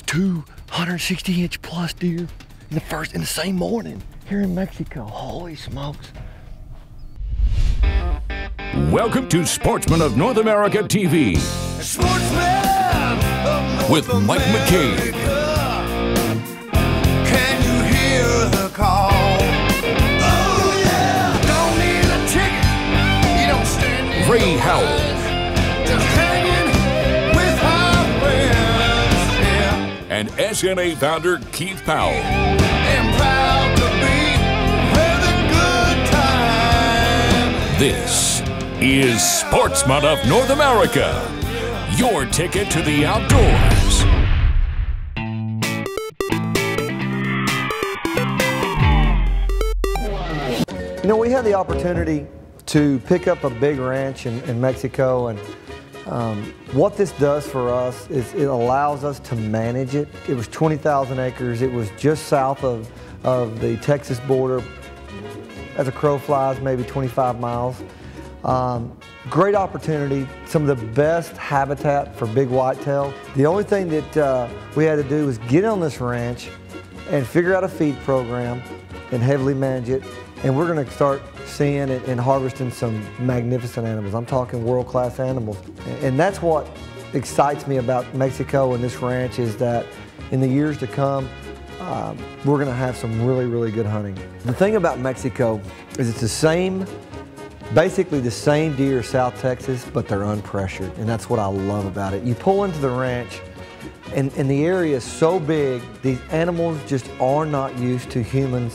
two 160-inch plus deer in the same morning here in Mexico. Holy smokes. Welcome to Sportsman of North America TV with Mike McCabe. Can you hear the call? Oh yeah! Don't need a ticket. You don't stand in Ray Howell. Just hanging with our friends. Yeah. And SNA founder Keith Powell. And proud to be where the good times. This is Sportsman of North America, your ticket to the outdoors. You know, we had the opportunity to pick up a big ranch in Mexico, and what this does for us is it allows us to manage it. It was 20,000 acres. It was just south of the Texas border. As a crow flies, maybe 25 miles. Great opportunity, some of the best habitat for big whitetail. The only thing that we had to do was get on this ranch and figure out a feed program and heavily manage it. And we're gonna start seeing and harvesting some magnificent animals. I'm talking world-class animals. And that's what excites me about Mexico and this ranch, is that in the years to come, we're gonna have some really, really good hunting. The thing about Mexico is it's basically the same deer as South Texas, but they're unpressured, and that's what I love about it. You pull into the ranch, and the area is so big, these animals just are not used to humans.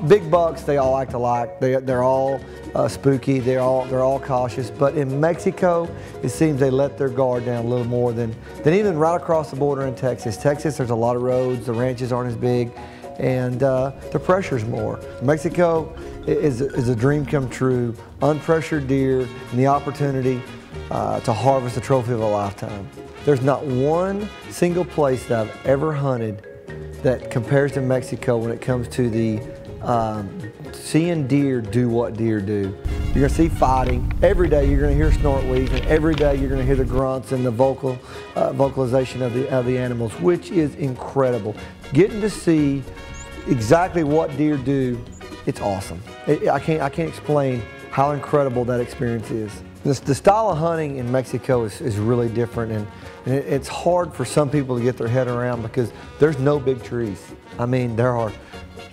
Big bucks, they all act alike. They're all spooky. They're all cautious. But in Mexico, it seems they let their guard down a little more than even right across the border in Texas. Texas, there's a lot of roads. The ranches aren't as big, and the pressure's more. Mexico is a dream come true. Unpressured deer and the opportunity to harvest a trophy of a lifetime. There's not one single place that I've ever hunted that compares to Mexico when it comes to the seeing deer do what deer do. You're gonna see fighting. Every day you're gonna hear snort weeds, and every day you're gonna hear the grunts and the vocalization of the animals, which is incredible. Getting to see exactly what deer do, it's awesome. I can't explain how incredible that experience is. The style of hunting in Mexico is really different, and it's hard for some people to get their head around because there's no big trees. I mean,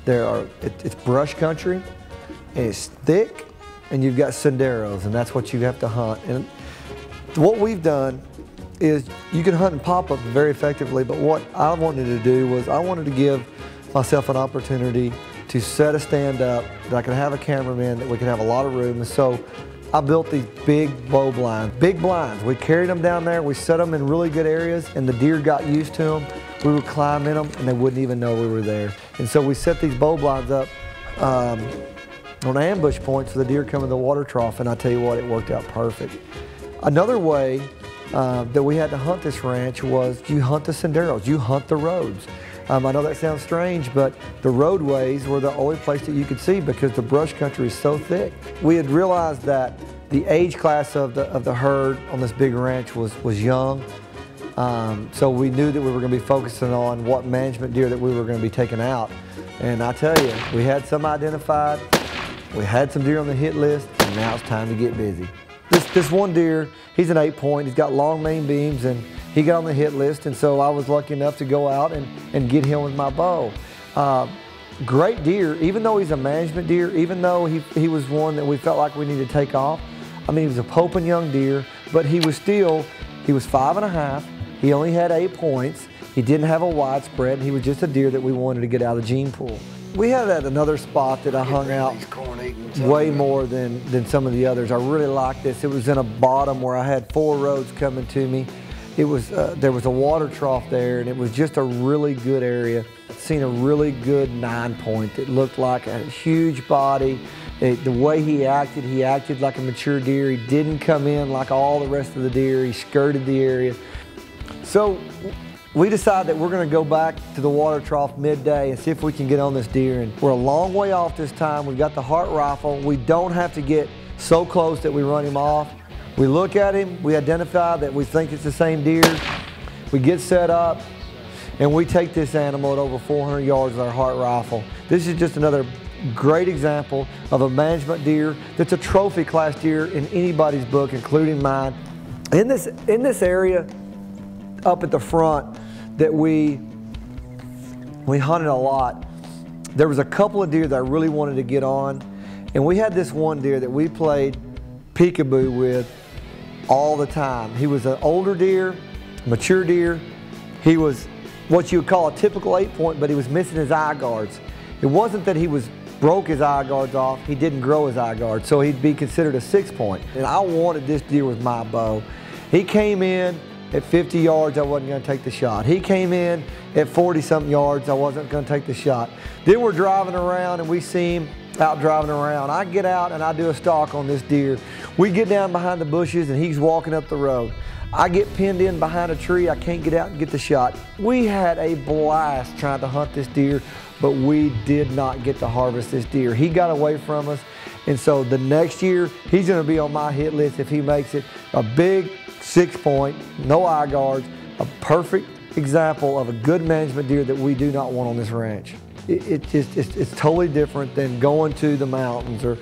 it's brush country, and it's thick, and you've got senderos, and that's what you have to hunt. And what we've done is you can hunt in pop-up very effectively, but what I wanted to do was I wanted to give myself an opportunity to set a stand up, that I could have a cameraman, that we could have a lot of room. And so I built these big bow blinds, big blinds. We carried them down there, we set them in really good areas, and the deer got used to them. We would climb in them, and they wouldn't even know we were there. And so we set these bow blinds up on ambush points for the deer coming to the water trough, and I tell you what, it worked out perfect. Another way that we had to hunt this ranch was you hunt the senderos, you hunt the roads. I know that sounds strange, but the roadways were the only place that you could see because the brush country is so thick. We had realized that the age class of the herd on this big ranch was young, so we knew that we were going to be focusing on what management deer that we were going to be taking out. And I tell you, we had some identified, we had some deer on the hit list, and now it's time to get busy. This one deer, he's an 8-point, he's got long main beams, and he got on the hit list, and so I was lucky enough to go out and get him with my bow. Great deer, even though he's a management deer, even though he was one that we felt like we needed to take off. I mean, he was a poping young deer, but he was 5.5. He only had 8 points. He didn't have a widespread. He was just a deer that we wanted to get out of the gene pool. We had at another spot that I hung out way more than some of the others. I really liked this. It was in a bottom where I had 4 roads coming to me. It was there was a water trough there, and it was just a really good area. I'd seen a really good 9-point that looked like a huge body. The way he acted like a mature deer. He didn't come in like all the rest of the deer. He skirted the area. So we decided that we're going to go back to the water trough midday and see if we can get on this deer. And we're a long way off this time. We've got the Hart rifle. We don't have to get so close that we run him off. We look at him, we identify that we think it's the same deer. We get set up, and we take this animal at over 400 yards with our Hart rifle. This is just another great example of a management deer that's a trophy class deer in anybody's book, including mine. In this area up at the front that we hunted a lot, there was a couple of deer that I really wanted to get on, and we had this one deer that we played peekaboo with all the time. He was an older deer, mature deer. He was what you would call a typical 8-point, but he was missing his eye guards. It wasn't that he broke his eye guards off, he didn't grow his eye guards, so he'd be considered a 6-point. And I wanted this deer with my bow. He came in at 50 yards, I wasn't going to take the shot. He came in at 40-something yards, I wasn't going to take the shot. Then we're driving around and we see him out driving around. I get out and I do a stalk on this deer. We get down behind the bushes and he's walking up the road. I get pinned in behind a tree, I can't get out and get the shot. We had a blast trying to hunt this deer, but we did not get to harvest this deer. He got away from us, and so the next year, he's gonna be on my hit list if he makes it. A big 6-point, no eye guards, a perfect example of a good management deer that we do not want on this ranch. It's totally different than going to the mountains or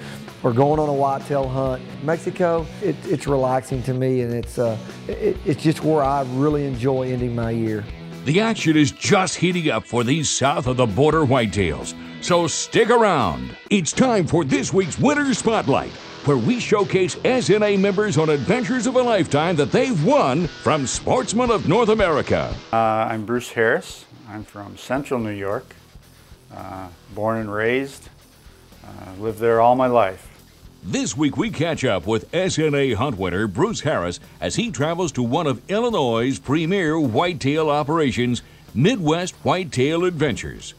going on a whitetail hunt. Mexico, it's relaxing to me, and it's just where I really enjoy ending my year. The action is just heating up for these south of the border whitetails, so stick around. It's time for this week's Winter Spotlight, where we showcase SNA members on adventures of a lifetime that they've won from Sportsmen of North America. I'm Bruce Harris. I'm from Central New York, born and raised, lived there all my life. This week we catch up with SNA hunt winner Bruce Harris as he travels to one of Illinois' premier whitetail operations, Midwest Whitetail Adventures.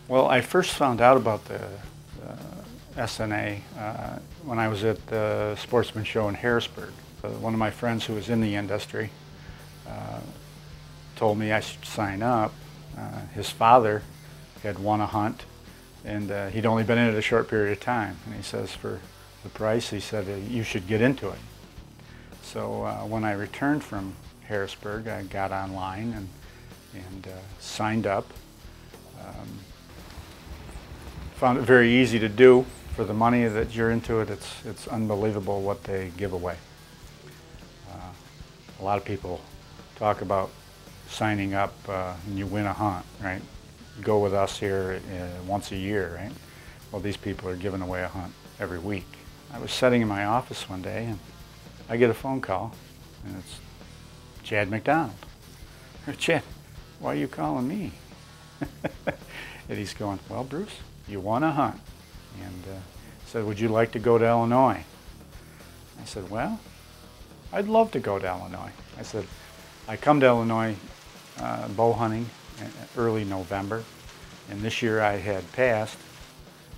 Well, I first found out about the SNA when I was at the Sportsman Show in Harrisburg. One of my friends who was in the industry told me I should sign up. His father had won a hunt, and he'd only been in it a short period of time. And he says, for the price, he said, you should get into it. So when I returned from Harrisburg, I got online and signed up. Found it very easy to do. For the money that you're into it, it's unbelievable what they give away. A lot of people talk about signing up and you win a hunt, right? Go with us here once a year, right? Well, these people are giving away a hunt every week. I was sitting in my office one day and I get a phone call, and it's Chad McDonald. Chad, why are you calling me? And he's going, well, Bruce, you won a hunt. And said, would you like to go to Illinois? I said, well, I'd love to go to Illinois. I said, I come to Illinois bow hunting early November, and this year I had passed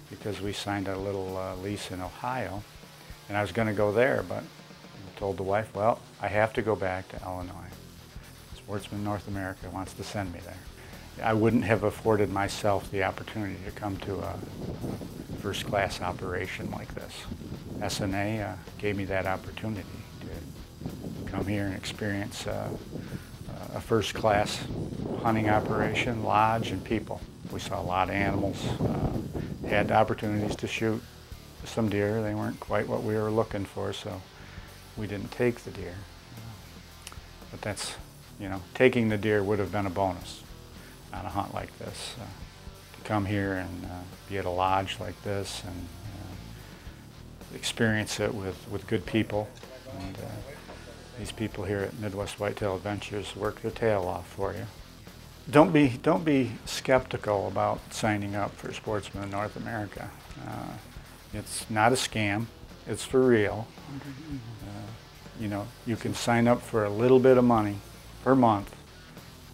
because we signed a little lease in Ohio, and I was going to go there, but I told the wife, well, I have to go back to Illinois. Sportsman North America wants to send me there. I wouldn't have afforded myself the opportunity to come to a first-class operation like this. SNA gave me that opportunity to come here and experience a first-class hunting operation, lodge, and people. We saw a lot of animals, had opportunities to shoot some deer. They weren't quite what we were looking for, so we didn't take the deer. But that's, taking the deer would have been a bonus on a hunt like this. To come here and be at a lodge like this and experience it with good people. And these people here at Midwest Whitetail Adventures work their tail off for you. Don't be skeptical about signing up for Sportsman of North America. It's not a scam. It's for real. You can sign up for a little bit of money per month,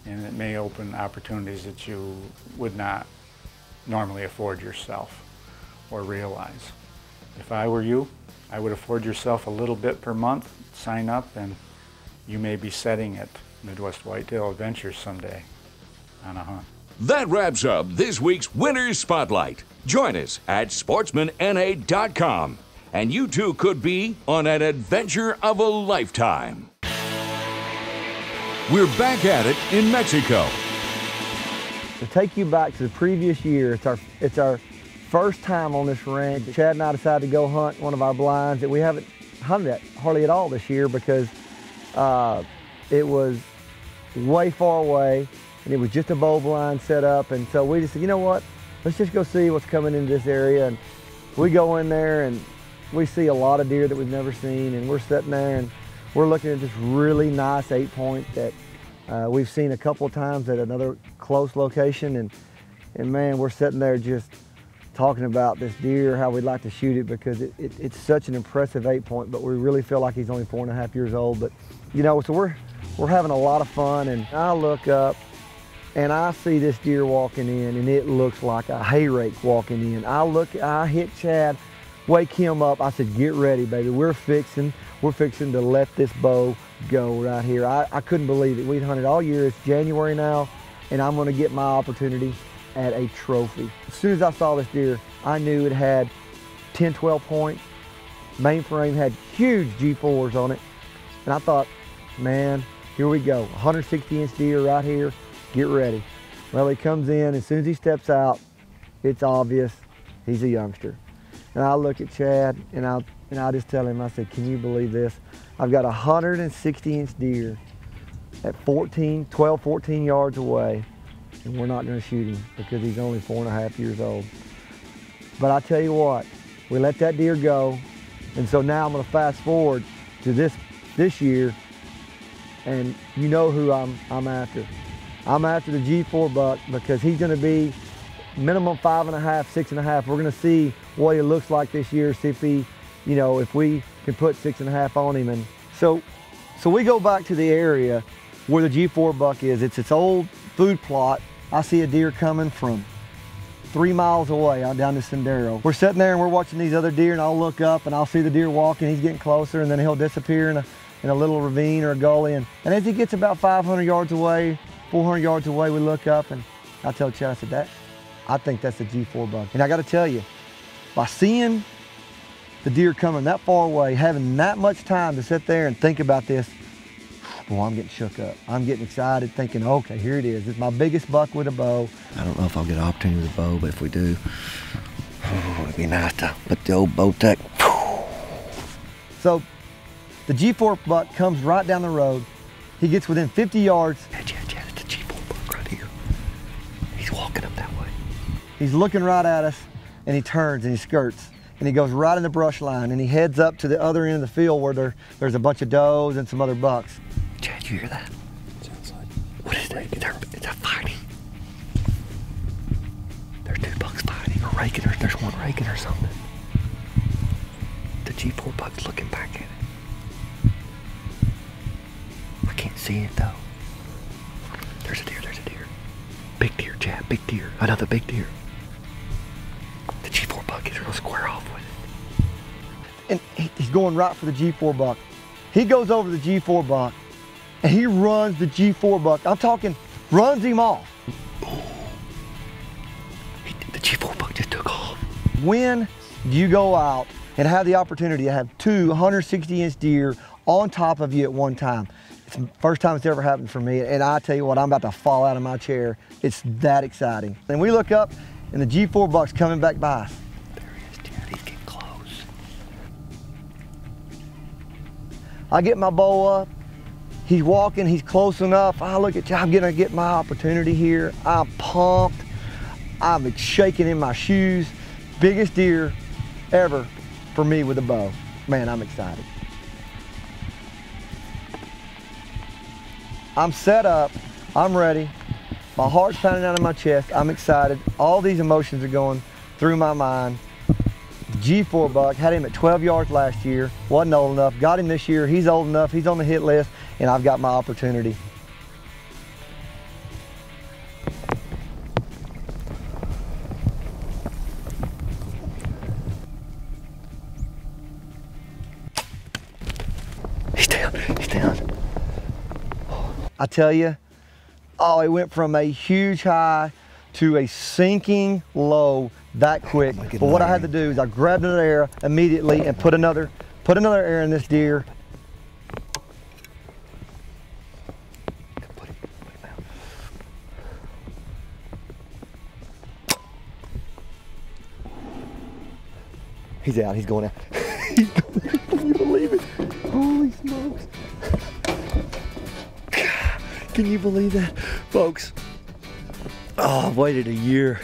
and it may open opportunities that you would not normally afford yourself or realize. If I were you, I would afford yourself a little bit per month, sign up, and you may be setting at Midwest Whitetail Adventures someday on a hunt. That wraps up this week's Winter Spotlight. Join us at sportsmanna.com, and you too could be on an adventure of a lifetime. We're back at it in Mexico. To take you back to the previous year, it's our first time on this ranch. Chad and I decided to go hunt one of our blinds that we haven't hunted at hardly at all this year because it was way far away and it was just a bow blind set up. And so we just said, you know what, let's just go see what's coming into this area. And we go in there and we see a lot of deer that we've never seen, and we're sitting there and we're looking at this really nice 8-point that we've seen a couple of times at another close location, and man, we're sitting there just talking about this deer, how we'd like to shoot it because it's such an impressive 8-point, but we really feel like he's only 4.5 years old. But you know, so we're having a lot of fun, and I look up and I see this deer walking in, and it looks like a hay rake walking in. I hit Chad, wake him up. I said, get ready, baby. We're fixing to let this bow go right here. I couldn't believe it. We'd hunted all year. It's January now, and I'm gonna get my opportunity at a trophy. As soon as I saw this deer, I knew it had 10, 12 points. Mainframe had huge G4s on it. And I thought, man, here we go. 160-inch deer right here, get ready. Well, he comes in, as soon as he steps out, it's obvious he's a youngster. And I look at Chad and I just tell him, I said, can you believe this? I've got a 160-inch deer at 12, 14 yards away, and we're not gonna shoot him because he's only 4.5 years old. But I tell you what, we let that deer go, and so now I'm gonna fast forward to this year, and you know who I'm after. I'm after the G4 buck because he's gonna be minimum 5.5, 6.5. We're gonna see what he looks like this year, see if he, you know, if we can put 6.5 on him. And so we go back to the area where the G4 buck is. It's its old food plot. I see a deer coming from 3 miles away out down to Sendero. We're sitting there and we're watching these other deer, and I'll look up and I'll see the deer walking. He's getting closer, and then he'll disappear in a little ravine or a gully. And as he gets about 500 yards away, 400 yards away, we look up and I tell Chad, I said, I think that's the G4 buck. And I gotta tell you, by seeing the deer coming that far away, having that much time to sit there and think about this, boy, I'm getting shook up. I'm getting excited thinking, okay, here it is. It's my biggest buck with a bow. I don't know if I'll get an opportunity with a bow, but if we do, it'd be nice to put the old Bowtech. So the G4 buck comes right down the road. He gets within 50 yards. Chad, it's the G4 buck right here. He's walking up that way. He's looking right at us, and he turns and he skirts. And he goes right in the brush line, and he heads up to the other end of the field where there's a bunch of does and some other bucks. Chad, you hear that? Sounds like. What is that? It's a fighting. There's 2 bucks fighting or raking, or there's one raking or something. The G4 buck's looking back at it. I can't see it though. There's a deer. Big deer, Chad, big deer. Another big deer. The G4 buck is gonna square off with it. And he's going right for the G4 buck. He goes over the G4 buck and he runs the G4 buck. I'm talking, runs him off. The G4 buck just took off. When you go out and have the opportunity to have 2 160-inch deer on top of you at one time, it's the first time it's ever happened for me, and I tell you what, I'm about to fall out of my chair. It's that exciting. And we look up, and the G4 buck's coming back by us. There he is, Chad. He's getting close. I get my bow up. He's walking. He's close enough. I look at you. I'm gonna get my opportunity here. I'm pumped. I'm shaking in my shoes. Biggest deer ever for me with a bow. Man, I'm excited. I'm set up. I'm ready. My heart's pounding out of my chest. I'm excited. All these emotions are going through my mind. G4 buck, had him at 12 yards last year. Wasn't old enough. Got him this year. He's old enough. He's on the hit list, and I've got my opportunity. He's down. He's down. I tell you, oh, it went from a huge high to a sinking low that quick. But what I had to do is I grabbed another arrow immediately and put another arrow in this deer. He's out. He's going out. He's going out. Can you believe it? Holy smokes. Can you believe that, folks? Oh, I've waited a year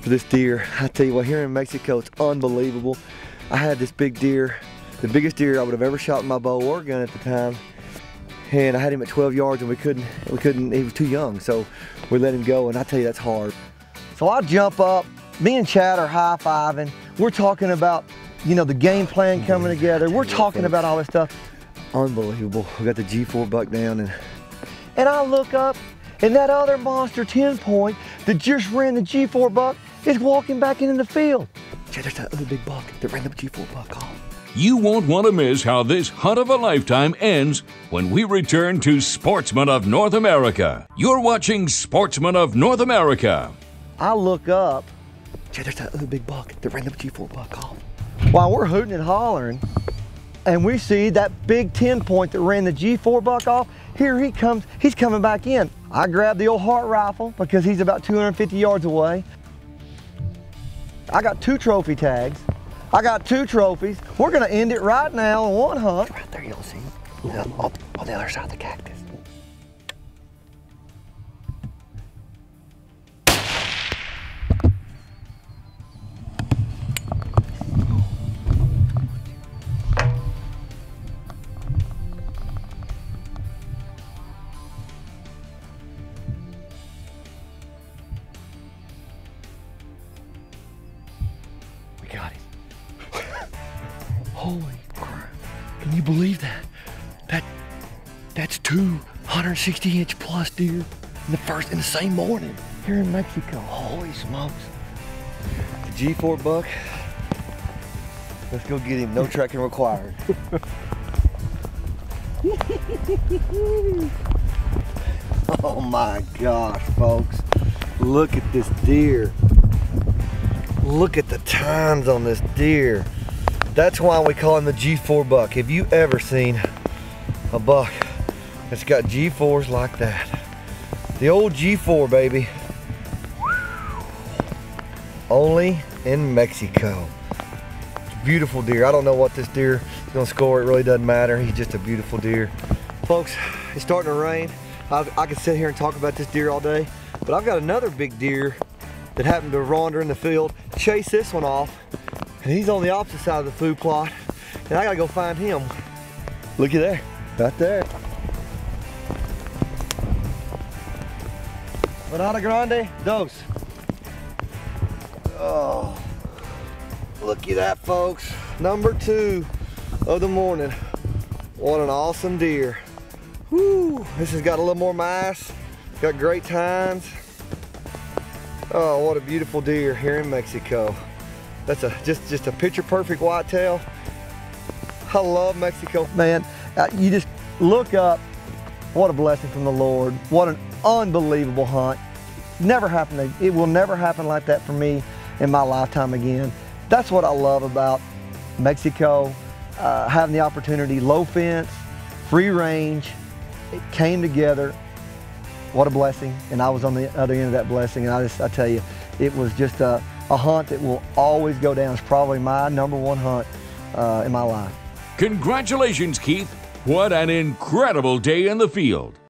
for this deer. I tell you what, here in Mexico, it's unbelievable. I had this big deer, the biggest deer I would have ever shot with my bow or gun at the time. And I had him at 12 yards and we couldn't, he was too young. So we let him go, and I tell you, that's hard. So I jump up, me and Chad are high-fiving. We're talking about, you know, the game plan coming together. We're talking about all this stuff. Unbelievable. We got the G4 buck down, and I look up, and that other monster 10-point that just ran the G4 buck is walking back into the field. Chad, there's that other big buck that ran the G4 buck off. You won't want to miss how this hunt of a lifetime ends when we return to Sportsman of North America. You're watching Sportsman of North America. I look up, Chad, there's that other big buck that ran the G4 buck off. While we're hooting and hollering, and we see that big 10-point that ran the G4 buck off, here he comes, he's coming back in. I grab the old Hart rifle because he's about 250 yards away. I got 2 trophy tags. I got 2 trophies. We're gonna end it right now in one hunt. Right there, you'll see. Up on the other side of the cactus. Got him. Holy crap. Can you believe that? That's 2 160-inch plus deer in the same morning here in Mexico. Holy smokes. The G4 buck. Let's go get him. No trekking required. Oh my gosh, folks. Look at this deer. Look at the tines on this deer. That's why we call him the G4 buck. Have you ever seen a buck that's got G4s like that? The old G4, baby. Only in Mexico. Beautiful deer. I don't know what this deer is gonna score. It really doesn't matter. He's just a beautiful deer. Folks, it's starting to rain. I could sit here and talk about this deer all day, but I've got another big deer that happened to wander in the field, chase this one off, and he's on the opposite side of the food plot, and I gotta go find him. Looky there, right there. Manada Grande, dos. Oh, looky that, folks. Number 2 of the morning. What an awesome deer. Whoo, this has got a little more mass, got great tines. Oh, what a beautiful deer here in Mexico. That's just a picture perfect whitetail. I love Mexico. Man, you just look up, what a blessing from the Lord. What an unbelievable hunt. Never happened, it will never happen like that for me in my lifetime again. That's what I love about Mexico, having the opportunity, low fence, free range. It came together. What a blessing, and I was on the other end of that blessing, and I tell you, it was just a hunt that will always go down. It's probably my #1 hunt in my life. Congratulations, Keith. What an incredible day in the field.